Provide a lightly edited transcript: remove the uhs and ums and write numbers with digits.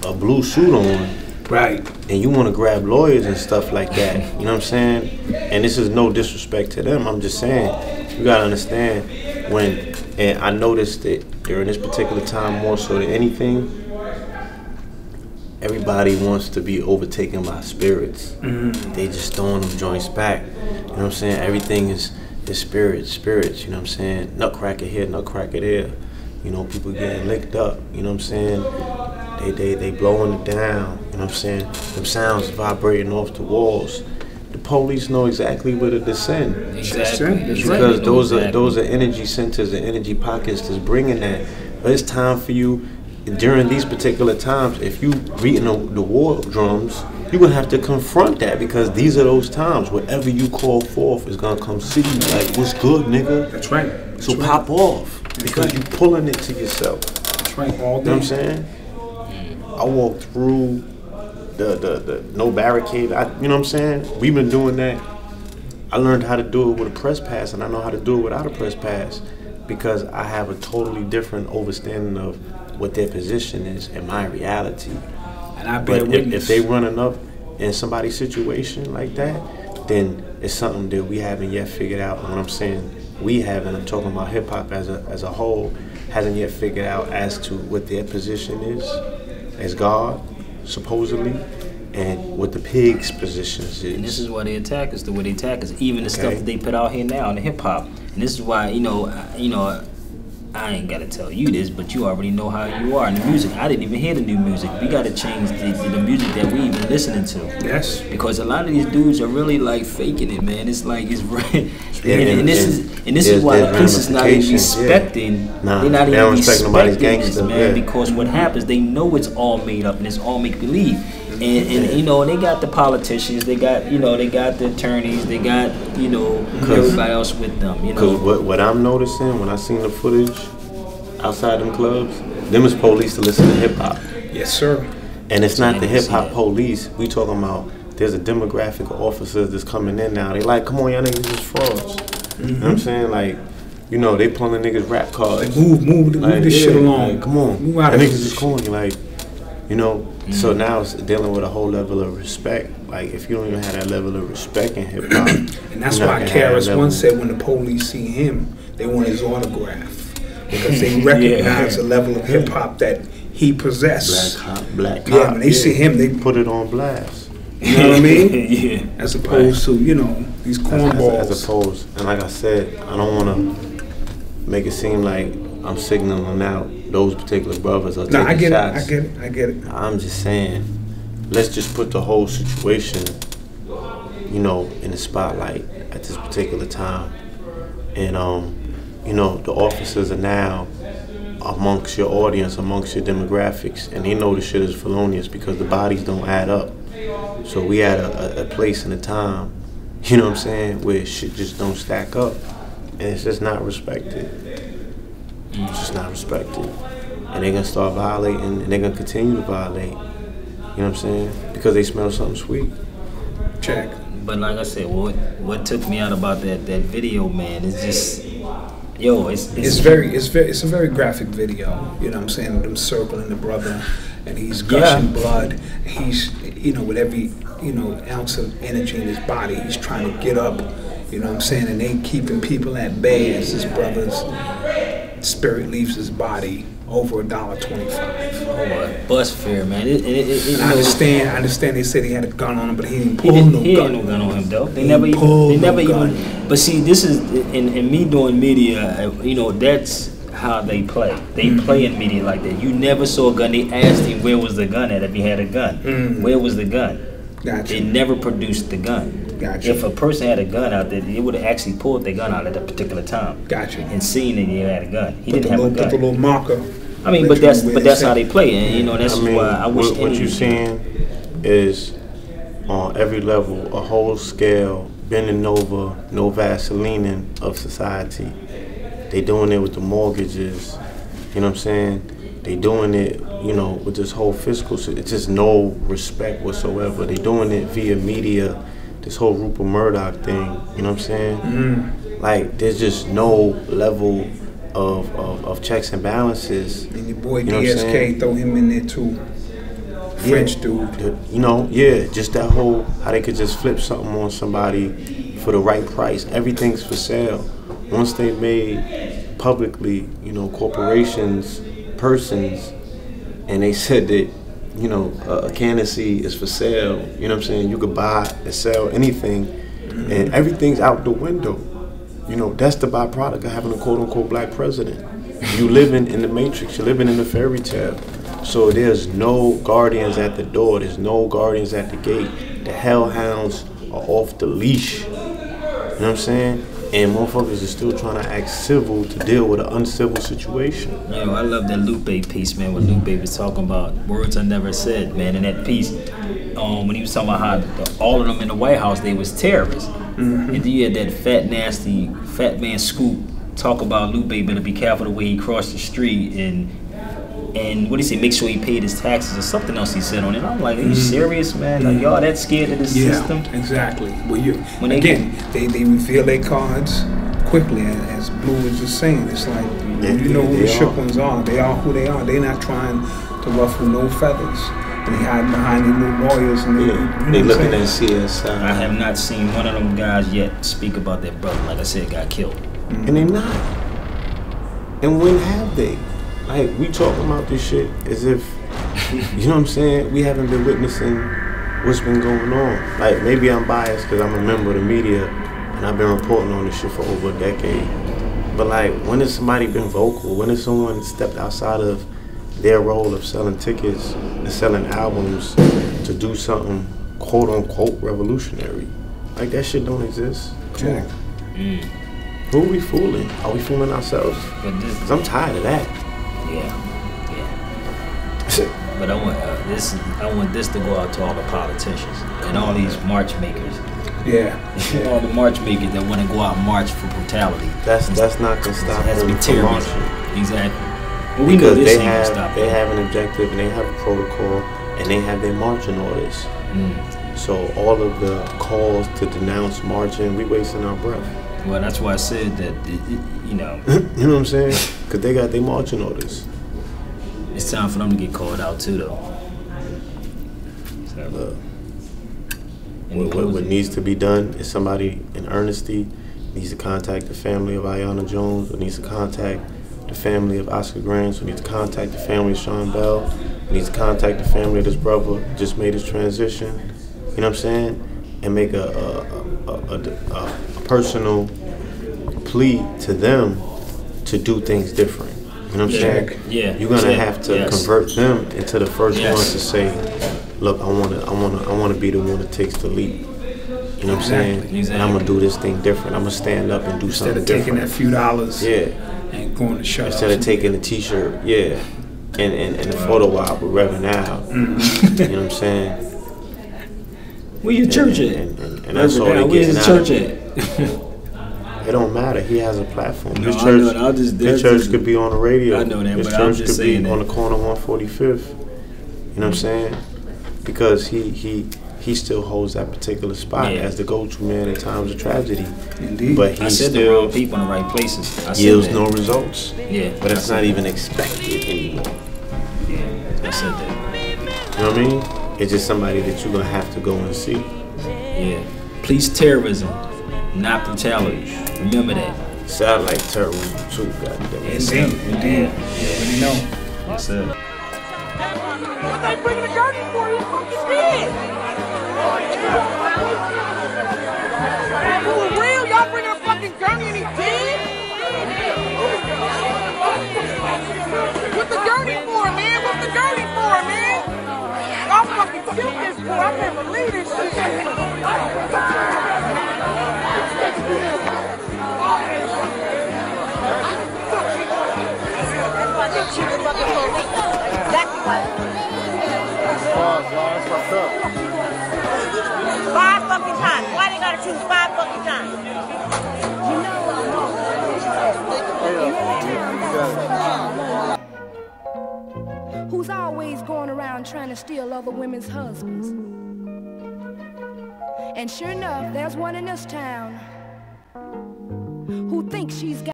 a blue suit on, right, and you want to grab lawyers and stuff like that, you know what I'm saying? And this is no disrespect to them. I'm just saying, you gotta understand and I noticed that during this particular time more so than anything, everybody wants to be overtaken by spirits. They just throwing them joints back. You know what I'm saying? Everything is spirits, you know what I'm saying? Nutcracker here, nutcracker there. You know, people getting licked up, you know what I'm saying? They blowing it down, you know what I'm saying? Them sounds vibrating off the walls. The police know exactly where to descend. Exactly. Because those are energy centers and energy pockets that's bringing that. But it's time for you, during these particular times, if you beating the war drums, you're going to have to confront that, because these are those times. Whatever you call forth is going to come see you like, what's good, nigga? That's right. So pop off, because you're pulling it to yourself. That's right, all day. You know what I'm saying? I walked through the no barricade. You know what I'm saying? We've been doing that. I learned how to do it with a press pass, and I know how to do it without a press pass, because I have a totally different understanding of what their position is and my reality. And I bear witness. If they running up in somebody's situation like that, then it's something that we haven't yet figured out. And when I'm saying we haven't, I'm talking about hip hop as a whole, hasn't yet figured out as to what their position is as God, supposedly, and what the pigs' positions is. And this is why they attack us, the way they attack us, even the stuff that they put out here now in the hip hop. And this is why, I ain't gotta tell you this, but you already know how you are in the music. I didn't even hear the new music. We gotta change the music that we even listening to. Yes. Because a lot of these dudes are really like faking it, man. It's like it's and this is why the police is not even respecting. Nah, they're not they even don't respect nobody's respecting this, gangster, man. Because what happens, they know it's all made up and it's all make believe. And they got the politicians, they got the attorneys, they got everybody else with them. Because what I'm noticing when I seen the footage outside them clubs, them is police to listen to hip hop. Yes, sir. And it's not the hip hop police. We talking about there's a demographic of officers that's coming in now. They like, come on, y'all niggas is frauds. You know what I'm saying? Like, they pulling niggas rap cards. Like, move this shit along. Like, come on, move out niggas of is corny. Like, So now it's dealing with a whole level of respect. Like, if you don't even have that level of respect in hip hop, and that's why Karis once said, when the police see him, they want his autograph, because they recognize the level of hip hop that he possesses. Black cop. Yeah, when they see him, they put it on blast. You know what I mean? As opposed to these cornballs. As opposed, and like I said, I don't want to make it seem like I'm signaling out those particular brothers or taking shots. I get it. I'm just saying, let's just put the whole situation, in the spotlight at this particular time. And, the officers are now amongst your audience, amongst your demographics, and they know the shit is felonious because the bodies don't add up. So we at a place and a time, you know what I'm saying, where shit just don't stack up. And it's just not respected. It's just not respected. And they're going to start violating, and they're going to continue to violate. You know what I'm saying? Because they smell something sweet. Check. But like I said, what took me out about that video, man, is just, it's a very graphic video. You know what I'm saying? Them circling the brother, and he's gushing blood. He's, with every, ounce of energy in his body, he's trying to get up. You know what I'm saying? And they keeping people at bay as his brother's spirit leaves his body over $1.25. Oh, bus fare, man. I understand. They said he had a gun on him, but he didn't pull no gun. He had no gun on him, though. They never even. But see, this is in me doing media. That's how they play. They play in media like that. You never saw a gun. They asked him where was the gun at if he had a gun. Where was the gun? Gotcha. They never produced the gun. Gotcha. If a person had a gun out there, they would have actually pulled their gun out at that particular time. Gotcha. And seen that he had a gun. He didn't have a gun. Put the little marker. I mean, but that's how they play, and that's why I wish. What you're seeing is on every level a whole scale bending over, no Vaselining of society. They doing it with the mortgages. You know what I'm saying? They doing it, with this whole fiscal shit. It's just no respect whatsoever. They doing it via media. This whole Rupert Murdoch thing, you know what I'm saying? Like, there's just no level of checks and balances. And your boy DSK, throw him in there too. French dude. You know, yeah, just that whole, how they could just flip something on somebody for the right price. Everything's for sale. Once they made publicly, you know, corporations, persons, and they said that, you know, a candidacy is for sale, you know what I'm saying? You could buy and sell anything, and everything's out the window. You know, that's the byproduct of having a quote-unquote black president. You living in the matrix, you're living in the fairy tale. So there's no guardians at the door, there's no guardians at the gate. The hellhounds are off the leash. You know what I'm saying? And motherfuckers are still trying to act civil to deal with an uncivil situation. You know, I love that Lenape piece, man, when Lenape was talking about words I never said, man. In that piece, when he was talking about how all of them in the White House, they was terrorists. And then you had that fat, nasty, fat man Scoop talk about Lenape better be careful the way he crossed the street and what did he say? Make sure he paid his taxes or something else he said on it. I'm like, are you serious, man? Like, y'all that scared of the system? Exactly. Well, they reveal their cards quickly, as Blue was just saying. It's like, you know who the shook ones are. They are who they are. They're not trying to ruffle no feathers. And they hide behind their new lawyers and they looking at CSI. I have not seen one of them guys yet speak about their brother. Like I said, got killed. And they not. And when have they? Like, we talking about this shit as if, you know what I'm saying, we haven't been witnessing what's been going on. Like, maybe I'm biased because I'm a member of the media and I've been reporting on this shit for over a decade. But like, when has somebody been vocal? When has someone stepped outside of their role of selling tickets and selling albums to do something quote unquote revolutionary? Like, that shit don't exist. Come on. Who are we fooling? Are we fooling ourselves? Because I'm tired of that. Yeah. But I want this to go out to all the politicians and all these march makers. All the march makers that want to go out and march for brutality. That's not gonna stop them from marching. Exactly. Well, we because know they have an objective and they have a protocol and they have their marching orders. So all of the calls to denounce marching, we wasting our breath. Well, that's why I said that, you know. You know what I'm saying? Because they got their marching orders. It's time for them to get called out too, though. So, what needs to be done is somebody in earnesty needs to contact the family of Aiyana Jones, or needs to contact the family of Oscar Grant, who needs to contact the family of Sean Bell, who needs to contact the family of this brother who just made his transition. You know what I'm saying? And make a personal plea to them to do things different. You know what I'm saying? Yeah. You're gonna have to convert them into the first ones to say, look, I wanna be the one that takes the lead. You know what I'm saying? And I'm gonna do this thing different. I'm gonna stand up and do something different. Instead of taking that few dollars. And going to shut Instead of taking a t-shirt, and the photo op with Reverend Al. You know what I'm saying? Where your church at? And that's all they getting out of it. It don't matter. He has a platform. His church could be on the radio. I know that, His but I'm church just could be saying on the corner of 145th. You know what I'm saying? Because he still holds that particular spot as the go-to man in times of tragedy. Indeed. But he still the wrong people in the right places. Yields no results. But it's not even expected anymore. I said that. You know what I mean? It's just somebody that you're gonna have to go and see. Police terrorism, not brutality. Remember that. Sound like terrorism too, goddamn. Indeed. You know. Yes, sir. What they bringing the gurney for? You fucking dead. For real? Y'all bringing a fucking gurney and he's dead? What the gurney for, man? What's the gurney for, man? Y'all fucking killed this boy. I can't believe this shit. Exactly why. 5 fucking times. Why they gotta choose 5 fucking times? Who's always going around trying to steal other women's husbands. And sure enough, there's one in this town who thinks she's got